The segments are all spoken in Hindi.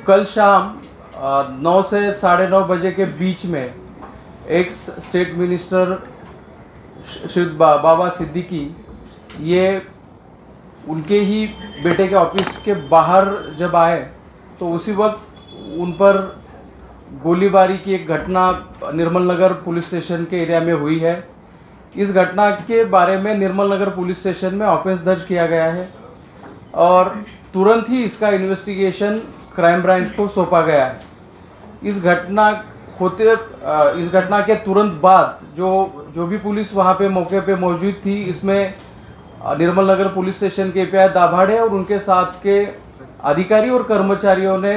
कल शाम 9 से 9:30 बजे के बीच में एक स्टेट मिनिस्टर श्री बाबा सिद्दीकी ये उनके ही बेटे के ऑफिस के बाहर जब आए तो उसी वक्त उन पर गोलीबारी की एक घटना निर्मल नगर पुलिस स्टेशन के एरिया में हुई है। इस घटना के बारे में निर्मल नगर पुलिस स्टेशन में ऑफेंस दर्ज किया गया है और तुरंत ही इसका इन्वेस्टिगेशन क्राइम ब्रांच को सौंपा गया है। इस घटना के तुरंत बाद जो भी पुलिस वहाँ पे मौके पे मौजूद थी, इसमें निर्मल नगर पुलिस स्टेशन के एपीआई दाभाड़े और उनके साथ के अधिकारी और कर्मचारियों ने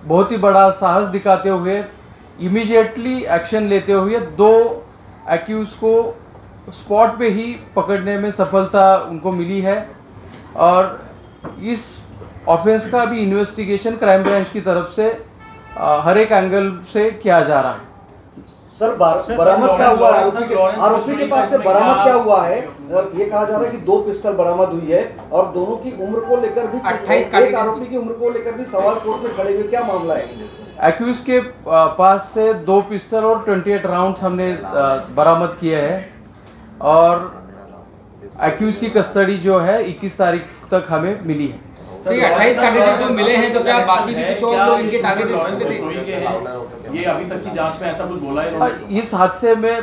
बहुत ही बड़ा साहस दिखाते हुए इमीडिएटली एक्शन लेते हुए 2 एक्यूज को स्पॉट पे ही पकड़ने में सफलता उनको मिली है और इस ऑफेंस का भी इन्वेस्टिगेशन क्राइम ब्रांच की तरफ से हर एक एंगल से किया जा रहा है। सर बरामद क्या हुआ है? आरोपी के पास से बरामद क्या हुआ है? ये कहा जा रहा है कि 2 पिस्टल बरामद हुई है और दोनों की उम्र को लेकर भी एक आरोपी की उम्र को लेकर भी सवाल कोर्ट में खड़े हुए, क्या मामला है? एक्यूज के पास से 2 पिस्टल और 28 राउंड्स हमने बरामद किए हैं और एक्यूज की कस्टडी जो है 21 तारीख तक हमें मिली है। 28 टारगेट जो मिले हैं तो क्या बाकी भी कुछ और लोग इनके टारगेट लिस्ट में थे? ये अभी तक की जांच में ऐसा कुछ बोला है? इस हादसे में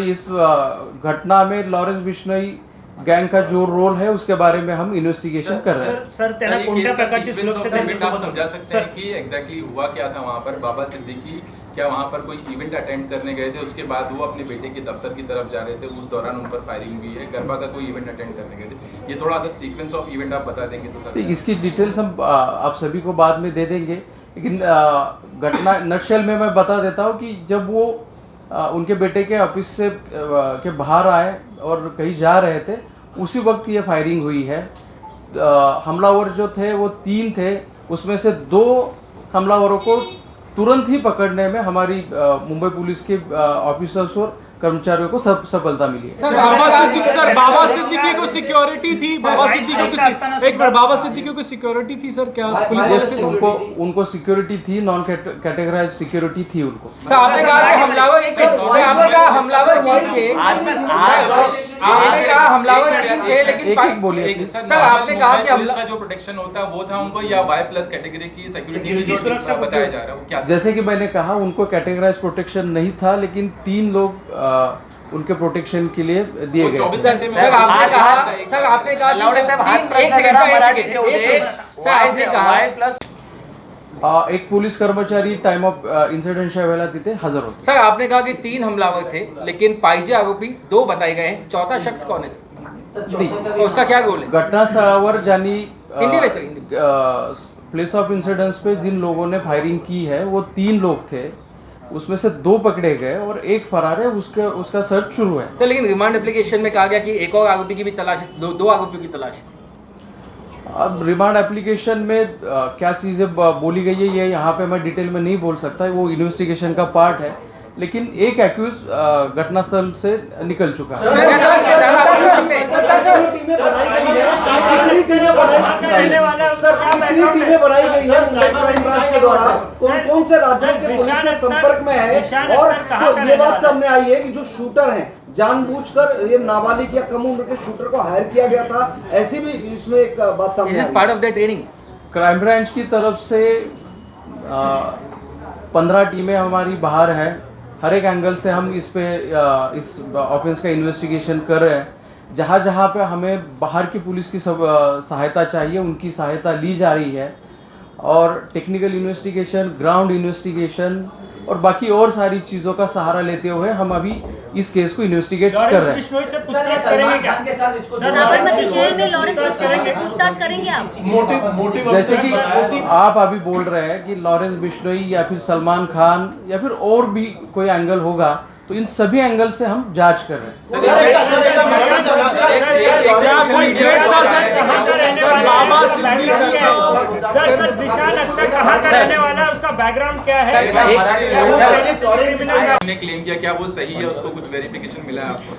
इस घटना में लॉरेंस बिश्नोई गैंग का जो रोल है उसके बारे में हम इन्वेस्टिगेशन कर रहे हैं। सर त्यांना कोणत्या प्रकारची सुरक्षा आप समझा सकते हैं कि एग्जैक्टली हुआ क्या था वहाँ पर? बाबा सिद्दीकी क्या वहाँ पर कोई इवेंट अटेंड करने गए थे, उसके बाद वो अपने बेटे के दफ्तर की तरफ जा रहे थे, उस दौरान उन पर फायरिंग हुई है? गरबा का कोई इवेंट अटेंड करने गए थे? ये थोड़ा अगर सीक्वेंस ऑफ इवेंट आप बता देंगे तो इसकी डिटेल्स हम आप सभी को बाद में दे देंगे, लेकिन घटना नटशेल में मैं बता देता हूँ कि जब वो उनके बेटे के ऑफिस से के बाहर आए और कहीं जा रहे थे उसी वक्त ये फायरिंग हुई है। हमलावर जो थे वो 3 थे, उसमें से 2 हमलावरों को तुरंत ही पकड़ने में हमारी मुंबई पुलिस के ऑफिसर्स और कर्मचारियों को सफलता मिली है। सर बाबा सिद्दीकी को सिक्योरिटी थी? बाबा सिद्दीकी को सिक्योरिटी थी सर? क्या पुलिस उनको सिक्योरिटी थी, नॉन कैटेगराइज सिक्योरिटी थी उनको। सर आपने कहा कि हमलावर थे लेकिन एक बोलिए सर आपने कहा कि पुलिस का जो प्रोटेक्शन होता है वो था उनको या Y+ कैटेगरी की सिक्योरिटी जो बताया जा रहा है वो क्या? जैसे कि मैंने कहा उनको कैटेगराइज प्रोटेक्शन नहीं था, लेकिन 3 लोग उनके प्रोटेक्शन के लिए दिए गए। सर आपने कहा एक पोलीस कर्मचारी टाइम ऑफ इन्सिडेंटच्या वेळेला तिथे हजर होते। सर आपने कहा कि 3 हमलावर थे लेकिन पाहिजे आरोपी 2 बताए गए हैं, चौथा शख्स कौन है तो उसका क्या गोल है? घटनास्थळावर ज्यांनी प्लेस ऑफ इंसिडेंस पे जिन लोगों ने फायरिंग की है वो 3 लोग थे, उसमें से 2 पकड़े गए और एक फरार है, उसका सर्च शुरू है। सर लेकिन रिमांड एप्लीकेशन में कहा गया कि एक और आरोपी की भी तलाश, 2 आरोपियों की तलाश। अब रिमांड एप्लीकेशन में क्या चीज़ें बोली गई है ये यहाँ पे मैं डिटेल में नहीं बोल सकता, वो इन्वेस्टिगेशन का पार्ट है, लेकिन एक एक्यूज घटनास्थल से निकल चुका है। टीमें बनाई गई है मुंबई क्राइम ब्रांच के द्वारा, कौन से राज्यों के पुलिस से संपर्क में है? और ये बात सामने आई है कि जो शूटर हैं जानबूझकर ये नाबालिग या कम उम्र के शूटर को हायर किया गया था, ऐसी भी इसमें एक बात सामने आई है। Part of the training crime branch की तरफ से 15 टीमें हमारी बाहर है, हर एक एंगल से हम इस ऑफेंस का इन्वेस्टिगेशन कर रहे हैं। जहाँ जहाँ पे हमें बाहर की पुलिस की सहायता चाहिए उनकी सहायता ली जा रही है और टेक्निकल इन्वेस्टिगेशन, ग्राउंड इन्वेस्टिगेशन और बाकी और सारी चीज़ों का सहारा लेते हुए हम अभी इस केस को इन्वेस्टिगेट कर रहे हैं। जैसे कि आप अभी बोल रहे हैं कि लॉरेंस बिश्नोई या फिर सलमान खान या फिर और भी कोई एंगल होगा, तो इन सभी एंगल से हम जांच कर रहे हैं। उसका बैकग्राउंड क्या है? क्लेम किया, क्या वो सही है? उसको कुछ वेरिफिकेशन मिला है आपको?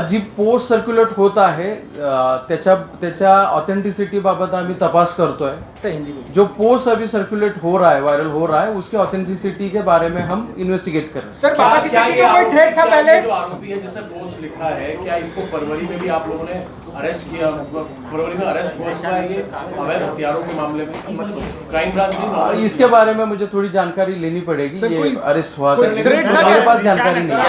जी पोस्ट सर्क्युलेट होत आहे त्याच्या ऑथेंटिसिटी बाबत आम्ही तपास करतोय। सर हिंदी में जो पोस्ट अभी सर्कुलेट हो रहा है, वायरल हो रहा है, उसके ऑथेंटिसिटी के बारे में हम इन्वेस्टिगेट कर रहे हैं। सर बाबा सिद्दीकी को कोई थ्रेट था पहले? जो आरोपी है जिसने पोस्ट लिखा है, क्या इसको फरवरी में भी आप लोगों ने अरेस्ट किया? फरवरी में अरेस्ट हुआ है ये अवैध हथियारों के मामले में? क्राइम ब्रांच ने इसके बारे में मुझे थोड़ी जानकारी लेनी पड़ेगी। सर, ये कोई- अरेस्ट हुआ कोई सर, threat था? मेरे पास जानकारी नहीं है।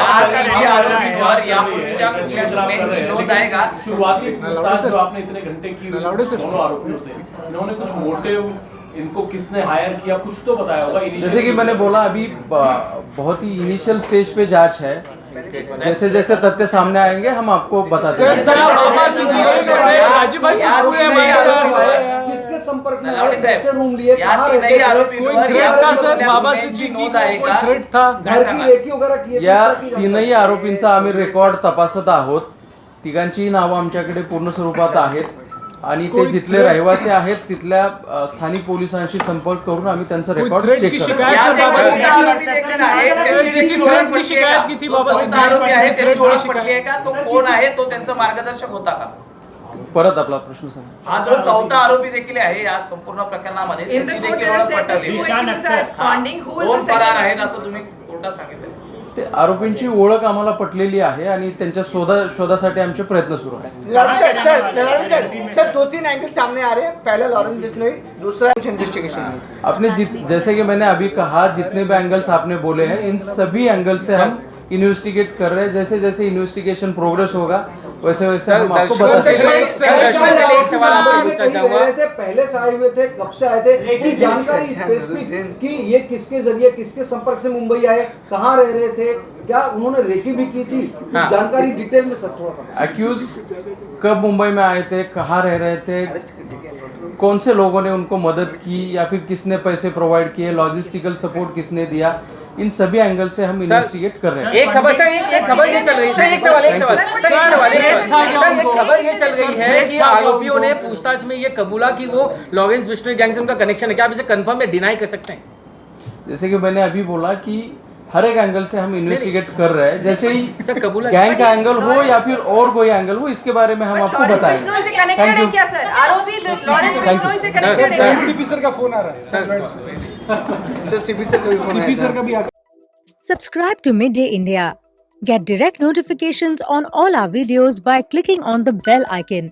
शुरुआती पूछताछ जो आपने इतने घंटे की दोनों आरोपियों से, इन्होंने कुछ मोटिव, इनको किसने हायर किया, कुछ तो बताया होगा। जैसे कि मैंने बोला, अभी बहुत ही इनिशियल स्टेज पे जांच है। जैसे जैसे तथ्य सामने आएंगे हम आपको बता सर देंगे। सर बाबा सिद्दीकी को राजीव भाई पूरे किसके संपर्क में आए, कैसे रूम लिए, कहाँ रहते थे, कोई थ्रेट था सर? बाबा सिद्दीकी को कोई थ्रेट था? घर की रेकी वगैरह किए थे, या इसका की जानकारी? तीनही आरोपींचा आम्ही रेकॉर्ड तपासत आहोत। तिघांचीही नावं आमच्याकडे पूर्ण स्वरूपात आहेत आणि ते जिथले रहिवासी आहेत तिथल्या स्थानिक पोलिसांशी संपर्क करून आम्ही त्यांचं कोई रेकॉर्ड थ्रेट चेक की करतो। शिकायत सर बाबा सिद्दीकी किसी थ्रेट की शिकायत की थी बाबा आरोपी आहे सिद्दीकी त्याची थ्रेट की ओळख पटली आहे शिकायत? का? तो कोण आहे? तो त्यांचा मार्गदर्शक होता का? परत आपला प्रश्न सांगा। हा जो चौथा आरोपी देखील आहे या संपूर्ण प्रकरणामध्ये In the त्याची court, देखील there ओळख is said that पटवली. two accused are absconding. Who is दोन the फरार second? आहेत असं तुम्ही कोर्टात सांगितलं. ते आरोपींची ओळख आम्हाला पटलेली आहे आणि त्यांच्या शोधासाठी आमचे प्रयत्न सुरू आहेत। सर 2-3 एंगल सामने आ रहे हैं। पहला लॉरेंस बिश्नोई, दूसरा इन्वेस्टिगेशन। आपने जैसे कि मैंने अभी कहा, जितने भी एंगल्स आपने बोले हैं इन सभी एंगल से हम इन्वेस्टिगेट कर रहे हैं। जैसे जैसे इन्वेस्टिगेशन प्रोग्रेस होगा वैसे वैसे हम आपको बता देंगे। एक सवाल आपसे पूछना चाहूंगा। रहे थे, पहले से आए हुए थे, कब से आए थे, की जानकारी स्पेसिफिक कि ये किसके जरिए, किसके संपर्क से मुंबई आए, कहाँ रह रहे थे, क्या उन्होंने रेकी भी की थी, हाँ। जानकारी डिटेल में सर थोड़ा सा। एक्यूज कब मुंबई में आए थे, कहाँ रह रहे थे, कौन से लोगों ने उनको मदद की या फिर किसने पैसे प्रोवाइड किए, लॉजिस्टिकल सपोर्ट किसने दिया, इन सभी एंगल से हम इन्वेस्टिगेट कर रहे हैं। एक खबर सर, एक खबर ये चल रही है सर, एक खबर ये चल रही है कि आरोपियों ने पूछताछ में ये कबूला कि वो लॉरेंस बिश्नोई गैंग से उनका कनेक्शन है। क्या आप इसे कंफर्म या डिनाई कर सकते हैं? जैसे कि मैंने अभी बोला कि हर एक एंगल से हम इन्वेस्टिगेट कर रहे हैं। जैसे ही सर कबूला गैंग का एंगल हो या फिर और कोई एंगल हो, इसके बारे में हम आपको लॉरेंस बिश्नोई से बताएंगे। कनेक्टेड थैंक है यू। क्या सर? आरोपी लॉरेंस बिश्नोई से कनेक्टेड है? एनसीपी सर का फोन आ रहा है सर सीपी सर का भी फोन सीपी सर का भी आ Subscribe to Midday India. Get direct notifications on all our videos by clicking on the bell icon.